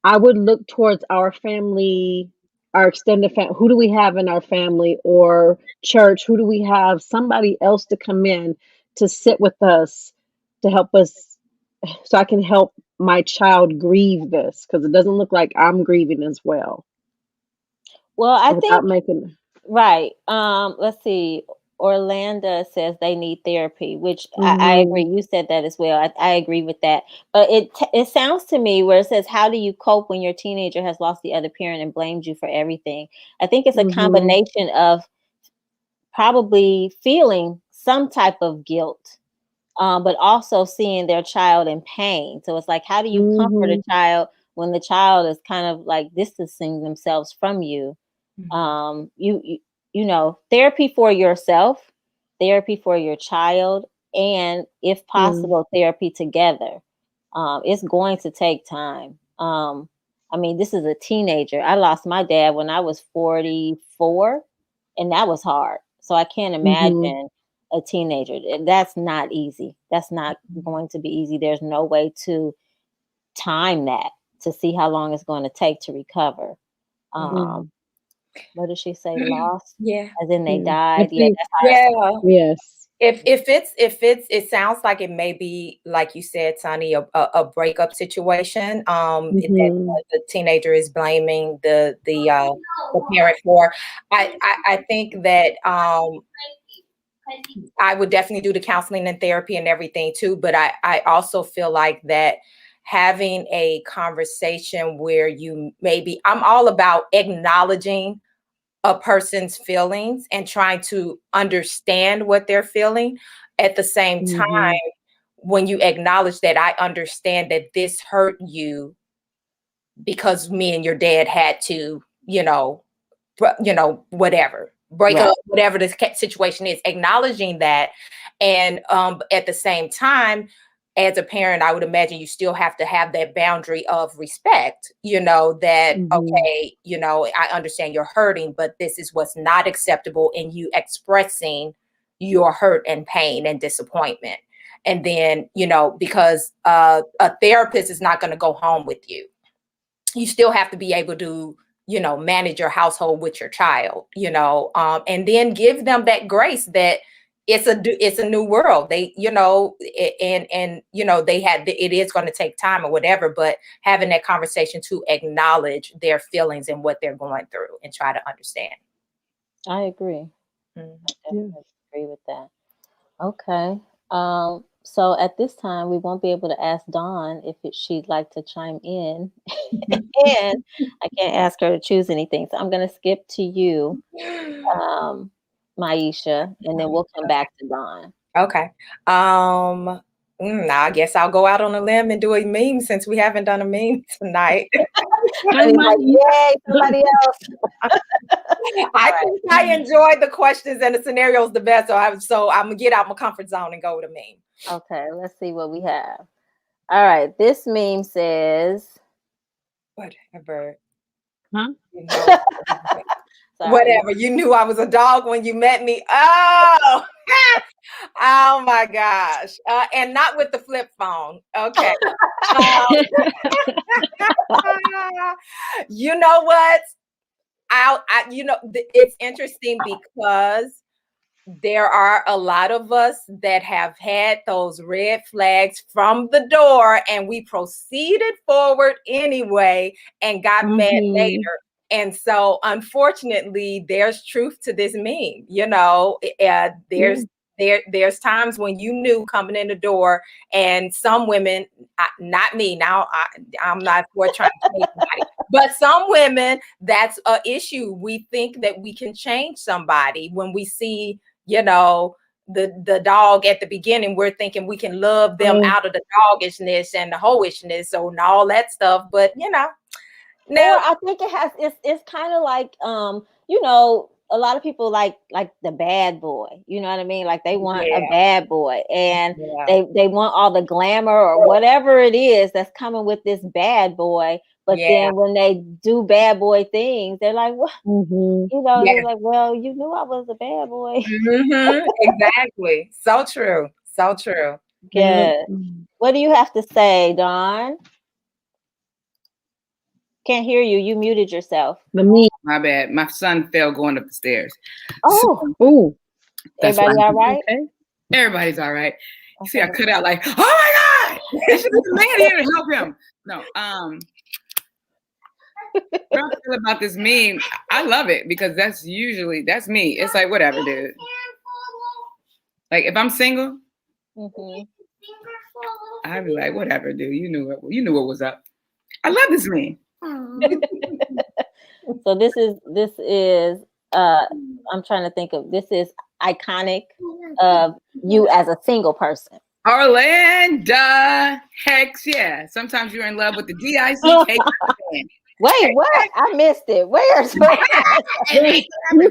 I would look towards our family, our extended family. Who do we have in our family, or church? Who do we have? Somebody else to come in to sit with us, to help us, so I can help my child grieve this, because it doesn't look like I'm grieving as well. Well, I think making right. Let's see. Orlando says they need therapy, which I agree. You said that as well. I agree with that. But it sounds to me where it says, how do you cope when your teenager has lost the other parent and blames you for everything? I think it's a combination of probably feeling some type of guilt, but also seeing their child in pain. So it's like, how do you comfort a child when the child is kind of like distancing themselves from you? You know, therapy for yourself, therapy for your child, and if possible, therapy together. It's going to take time. I mean, this is a teenager. I lost my dad when I was 44, and that was hard. So I can't imagine a teenager. That's not easy. That's not going to be easy. There's no way to time that to see how long it's going to take to recover. What did she say? Lost? Yeah. As in they died. Yes. It sounds like it may be, like you said, Sonny, a breakup situation. That the teenager is blaming the parent for. I think that I would definitely do the counseling and therapy and everything too. But I also feel like that having a conversation where you I'm all about acknowledging a person's feelings and trying to understand what they're feeling. At the same time, when you acknowledge that I understand that this hurt you because me and your dad had to, whatever, break up, whatever the situation is, acknowledging that. And at the same time, as a parent, I would imagine you still have to have that boundary of respect, that, okay, I understand you're hurting, but this is what's not acceptable in you expressing your hurt and pain and disappointment. And then, because a therapist is not going to go home with you. You still have to be able to, manage your household with your child, and then give them that grace that it's a new world. They, it is going to take time or whatever, but having that conversation to acknowledge their feelings and what they're going through and try to understand. I agree. I definitely agree with that. Okay. So at this time, we won't be able to ask Dawn if she'd like to chime in. And I can't ask her to choose anything. So I'm going to skip to you, Maisha, and then we'll come back to Dawn. Okay. I guess I'll go out on a limb and do a meme since we haven't done a meme tonight. Yay, somebody else. I think I enjoyed the questions and the scenarios the best. So I'm gonna get out my comfort zone and go with a meme. Okay, let's see what we have. All right, this meme says whatever. Huh? Whatever. You knew I was a dog when you met me. Oh, oh my gosh. And not with the flip phone. Okay. You know what? It's interesting because there are a lot of us that have had those red flags from the door and we proceeded forward anyway and got mad later. And so unfortunately, there's truth to this meme. There's times when you knew coming in the door, and some women, not me now, I'm not for trying to change somebody, but some women, that's an issue. We think that we can change somebody when we see, the dog at the beginning. We're thinking we can love them out of the doggishness and the hoishness and all that stuff. But now I think it's kind of like a lot of people like the bad boy, you know what I mean? Like they want a bad boy, and they want all the glamour or whatever it is that's coming with this bad boy. But then when they do bad boy things, they're like, what? They're like, well, you knew I was a bad boy. Exactly. So true. So true. Good. What do you have to say, Dawn? Can't hear you. You muted yourself. My bad. My son fell going up the stairs. Oh. Everybody all right? Okay. Everybody's all right. You see, I cut out like, oh my God! There should be a man here to help him. No. What I feel about this meme, I love it because that's me. It's like, whatever, dude. Like if I'm single, I'd be like, whatever, dude. You knew what was up. I love this meme. So this is I'm trying to think of, this is iconic of you as a single person. Orlando, hex yeah. Sometimes you're in love with the D-I-C-K. Wait, what? I missed it. Where's you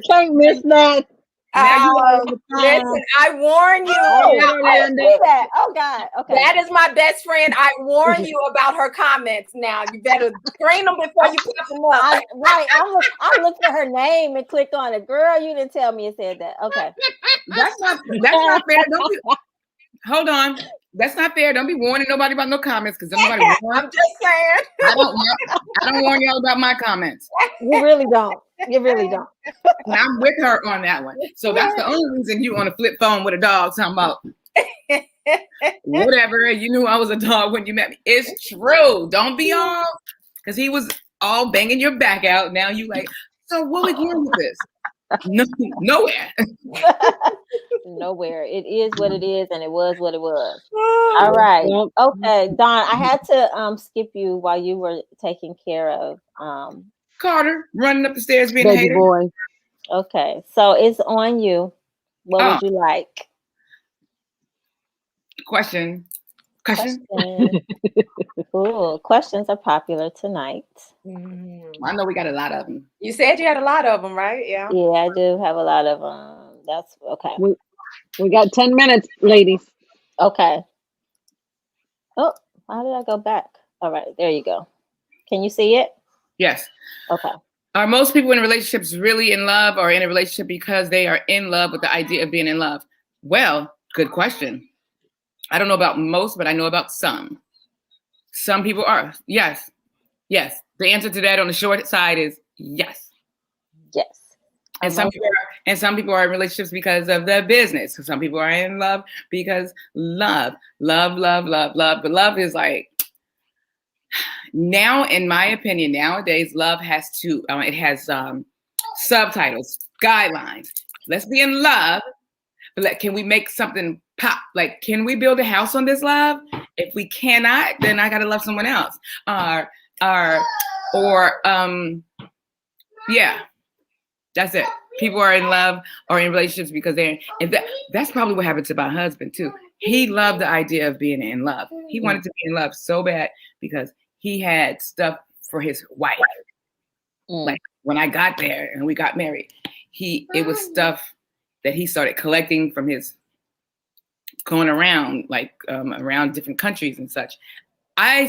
can't miss that. Listen, I warn you. Oh God. Okay. That is my best friend. I warn you about her comments. Now you better screen them before you put them up. I looked for her name and click on it. Girl, you didn't tell me it said that. Okay. That's not fair. Hold on. That's not fair. Don't be warning nobody about no comments because nobody. I'm just saying. I don't warn y'all about my comments. You really don't. You really don't. And I'm with her on that one. So that's the only reason you on a flip phone with a dog talking about whatever. You knew I was a dog when you met me. It's true. Don't be all because he was all banging your back out. Now you like, so what we doing with this? No, nowhere. Nowhere. It is what it is, and it was what it was. All right. Yep. Okay, Dawn, I had to skip you while you were taking care of Carter running up the stairs being a Baby hater. boy. Okay, so it's on you. What would you like? Question. Ooh, questions are popular tonight. I know we got a lot of them. You said you had a lot of them, right? Yeah. Yeah, I do have a lot of them. That's okay. We got 10 minutes, ladies. Okay. Oh, how did I go back? All right, there you go. Can you see it? Yes. Okay. Are most people in relationships really in love, or in a relationship because they are in love with the idea of being in love? Well, good question. I don't know about most, but I know about some. Some people are. Yes. Yes. The answer to that on the short side is yes. Yes. And some people are in relationships because of the business. Some people are in love because love. But love is like, now, in my opinion, nowadays, love has subtitles, guidelines. Let's be in love, but can we make something pop? Like, can we build a house on this love? If we cannot, then I gotta love someone else. Yeah, that's it. People are in love or in relationships because that's probably what happened to my husband too. He loved the idea of being in love. He wanted to be in love so bad because he had stuff for his wife. Like when I got there and we got married, it was stuff that he started collecting from his going around, around different countries and such. I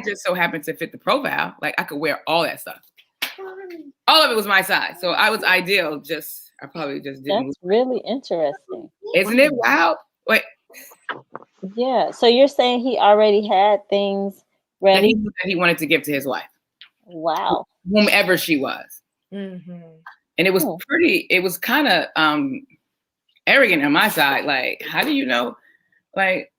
just so happened to fit the profile. Like I could wear all that stuff. All of it was my size. So I was ideal. I probably just didn't. That's really interesting. Isn't it wild? Wait. Yeah. So you're saying he already had things ready that he wanted to give to his wife. Wow. Whomever she was. Mm-hmm. And it was it was kind of arrogant on my side. Like, how do you know? Like,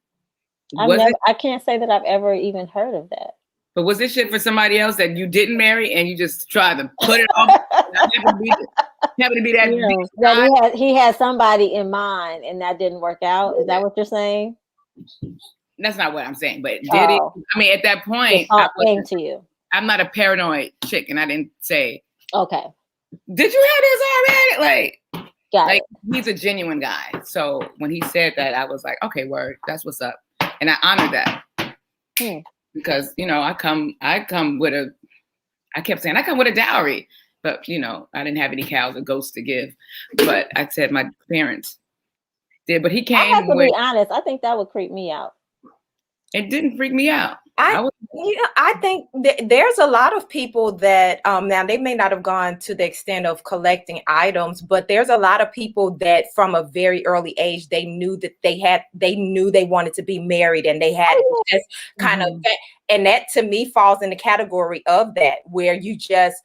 I can't say that I've ever even heard of that. But was this shit for somebody else that you didn't marry and you just tried to put it off? Happened to be that. That he had somebody in mind and that didn't work out. Is that what you're saying? That's not what I'm saying. But did it? I mean, at that point, I'm not a paranoid chick, and I didn't say, okay. Did you have this already? Like he's a genuine guy. So when he said that, I was like, okay, word, that's what's up, and I honored that. Because, I come with I kept saying I come with a dowry, but, I didn't have any cows or goats to give. But I said my parents did, but he came. I have to be honest. I think that would creep me out. It didn't freak me out. I think there's a lot of people that now they may not have gone to the extent of collecting items, but there's a lot of people that from a very early age they knew that they wanted to be married, and they had just kind of, and that to me falls in the category of that, where you just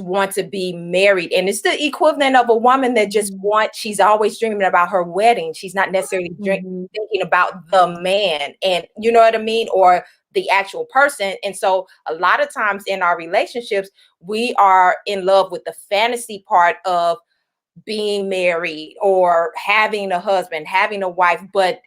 want to be married. And it's the equivalent of a woman that just she's always dreaming about her wedding. She's not necessarily thinking about the man, and you know what I mean? Or the actual person. And so a lot of times in our relationships, we are in love with the fantasy part of being married or having a husband, having a wife, but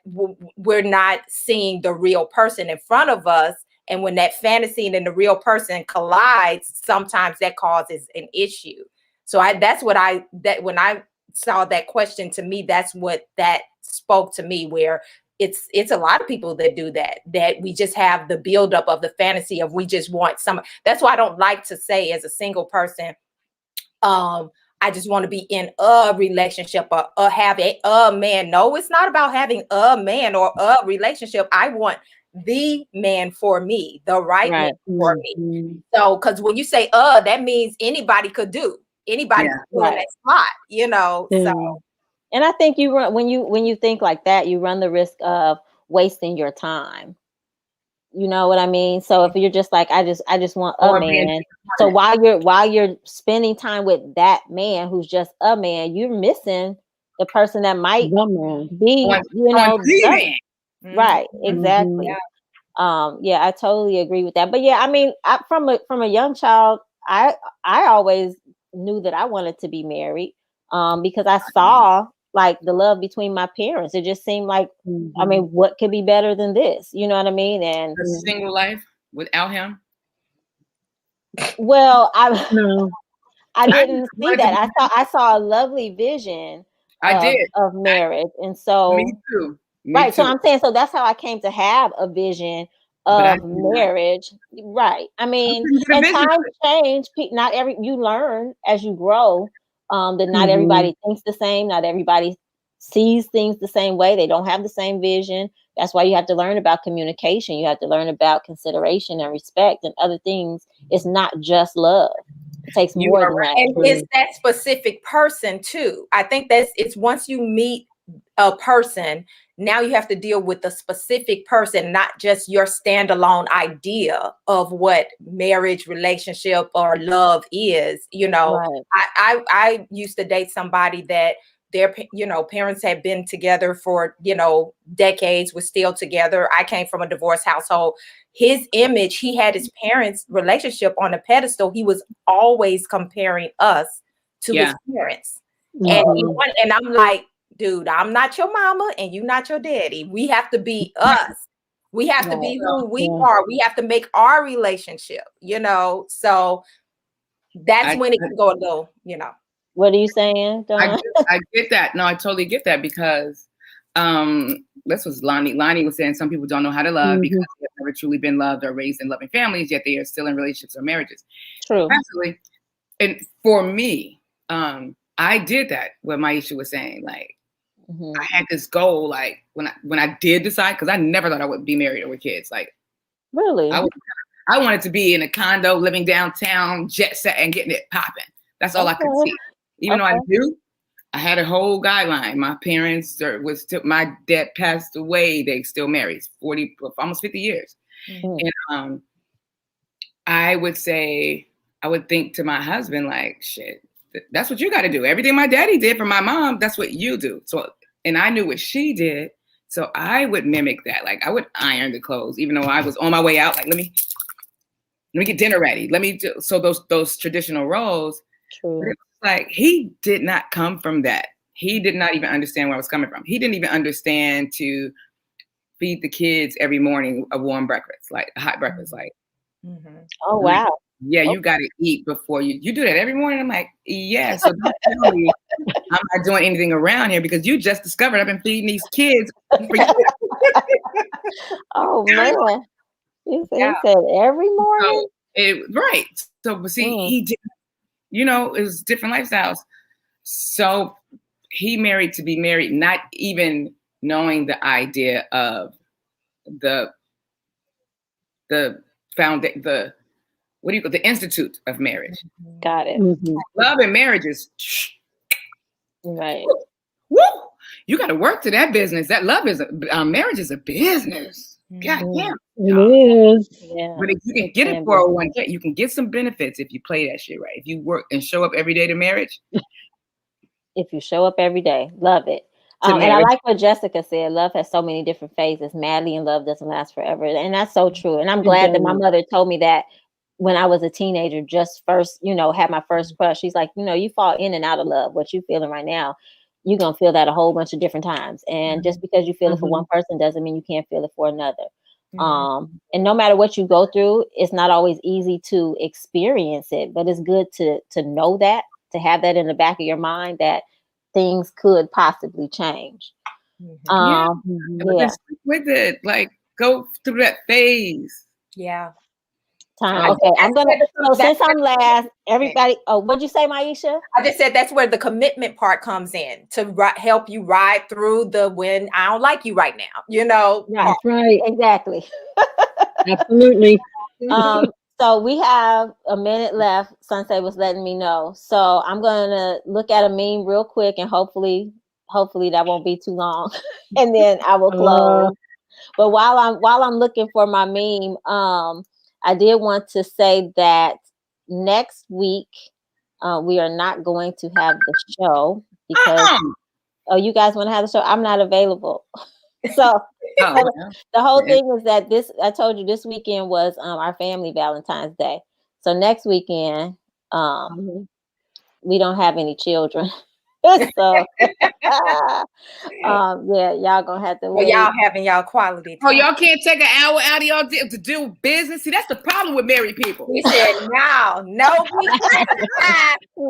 we're not seeing the real person in front of us. And when that fantasy and the real person collides, sometimes that causes an issue. So when I saw that question, to me, that's what that spoke to me, where it's a lot of people that do that we just have the buildup of the fantasy of we just want some. That's why I don't like to say as a single person, I just want to be in a relationship or have a man. No, it's not about having a man or a relationship. I want the man for me, the right man for me. So, because when you say that means anybody could do. Anybody could do in that spot, So. And I think you run when you think like that, you run the risk of wasting your time. You know what I mean? So if you're just like, I just want a man. So while you're spending time with that man who's just a man, you're missing the person that might be, right? Exactly. Yeah, I totally agree with that. But yeah, I mean, from a young child, I always knew that I wanted to be married. because I saw like the love between my parents. It just seemed like, I mean, what could be better than this? You know what I mean? And a single life without him. Well, I No. didn't see that. I saw a lovely vision of marriage. And so me too. Right. So I'm saying, so that's how I came to have a vision of marriage. Right. I mean, and times change. Not every, you learn as you grow, that not everybody thinks the same. Not everybody sees things the same way. They don't have the same vision. That's why you have to learn about communication. You have to learn about consideration and respect and other things. It's not just love. It takes more than that. And it's that specific person too. I think it's once you meet a person, now you have to deal with the specific person, not just your standalone idea of what marriage, relationship, or love is. You know, right. I used to date somebody that their, parents had been together for, decades, was still together. I came from a divorced household. His image, he had his parents' relationship on a pedestal. He was always comparing us to his parents. And I'm like, dude, I'm not your mama and you're not your daddy. We have to be us. We have to be who we are. We have to make our relationship, so that's when it can go a little, What are you saying, Dawn? I get that. No, I totally get that because this was Lonnie. Lonnie was saying some people don't know how to love because they have never truly been loved or raised in loving families, yet they are still in relationships or marriages. True. Absolutely. And for me, I did that, what Maisha was saying. Like, I had this goal, like when I did decide, because I never thought I would be married or with kids. Like, really, I wanted to be in a condo, living downtown, jet set, and getting it popping. That's all I could see. Even though I knew, I had a whole guideline. My parents my dad passed away. They still married 40, almost 50 years. And I would think to my husband, like, shit, that's what you got to do. Everything my daddy did for my mom, that's what you do. So, and I knew what she did. So I would mimic that. Like, I would iron the clothes, even though I was on my way out. Like, let me get dinner ready. Let me do. So those traditional roles. True. Like, he did not come from that. He did not even understand where I was coming from. He didn't even understand to feed the kids every morning a warm breakfast, like a hot breakfast. Like, oh wow, yeah, you got to eat before you do that every morning. I'm like, yeah. So don't tell me I'm not doing anything around here because you just discovered I've been feeding these kids for years. Oh man, he said every morning. Right. So, but see, he did. It was different lifestyles. So he married to be married, not even knowing the idea of the institute of marriage. Got it. Love and marriage is right. Woo! You got to work to that business. That love is marriage is a business. God damn. It is. Yeah. But if you can get it 401k, you can get some benefits if you play that shit right. If you work and show up every day to marriage. If you show up every day, love it. And I like what Jessica said. Love has so many different phases. Madly in love doesn't last forever. And that's so true. And I'm glad that my mother told me that when I was a teenager, just first, had my first crush. She's like, you fall in and out of love. What you feeling right now, you're going to feel that a whole bunch of different times. And just because you feel it for one person doesn't mean you can't feel it for another. And no matter what you go through, it's not always easy to experience it, but it's good to know that, to have that in the back of your mind that things could possibly change. With it, like, go through that phase. Yeah. Time. Okay, I'm gonna. So since I'm last, everybody. Oh, what'd you say, Maisha? I just said that's where the commitment part comes in to help you ride through the when I don't like you right now. That's right. Exactly. Absolutely. So we have a minute left. Sunset was letting me know. So I'm gonna look at a meme real quick, and hopefully that won't be too long, and then I will close. But while I'm looking for my meme, I did want to say that next week we are not going to have the show because you guys want to have the show? I'm not available. So the whole thing is that I told you this weekend was our family Valentine's Day. So next weekend we don't have any children. So, yeah, y'all gonna have to Well, wait. y'all having y'all quality time. Oh, y'all can't take an hour out of y'all to do business. See, that's the problem with married people. We said no, we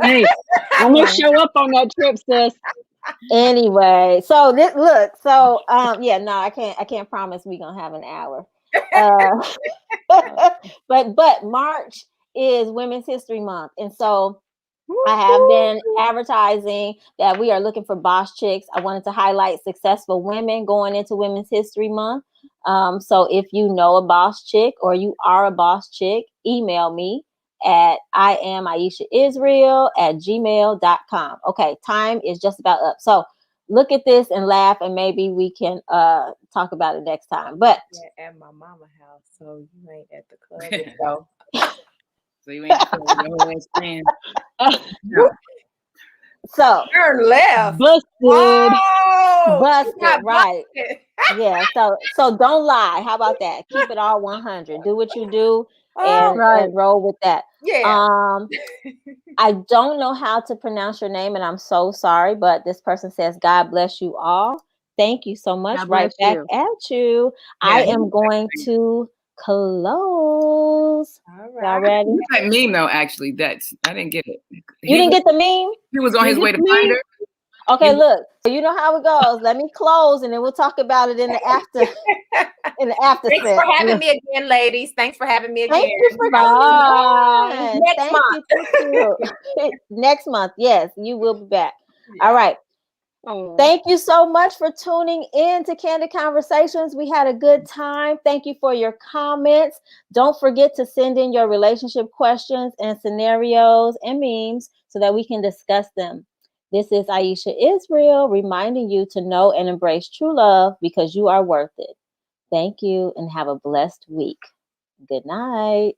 Hey, I'm gonna show up on that trip, sis. Anyway, so look, so yeah, no, I can't promise we're gonna have an hour. But March is Women's History Month, and so I have been advertising that we are looking for boss chicks. I wanted to highlight successful women going into Women's History Month. So if you know a boss chick or you are a boss chick, email me at IamAishaIsrael@gmail.com. Okay, time is just about up. So look at this and laugh, and maybe we can talk about it next time. But at my mama house, so you ain't at the club. So you ain't your whole ass stand. So turn left. Busted. Oh, busted, right. Yeah, so don't lie. How about that? Keep it all 100. Do what you do and roll with that. Yeah. I don't know how to pronounce your name, and I'm so sorry, but this person says, God bless you all. Thank you so much. Right back at you. Yeah, I am going to close. All right. Y'all ready? That meme though, actually, I didn't get it. You didn't get the meme? He was on his way to find her. Okay, look. So you know how it goes. Let me close, and then we'll talk about it in the after. Thanks for having me again, ladies. Thanks for having me again. Thank you for coming. Next month. Next month, yes, you will be back. Yeah. All right. Thank you so much for tuning in to Candid Conversations. We had a good time. Thank you for your comments. Don't forget to send in your relationship questions and scenarios and memes so that we can discuss them. This is Aisha Israel reminding you to know and embrace true love because you are worth it. Thank you and have a blessed week. Good night.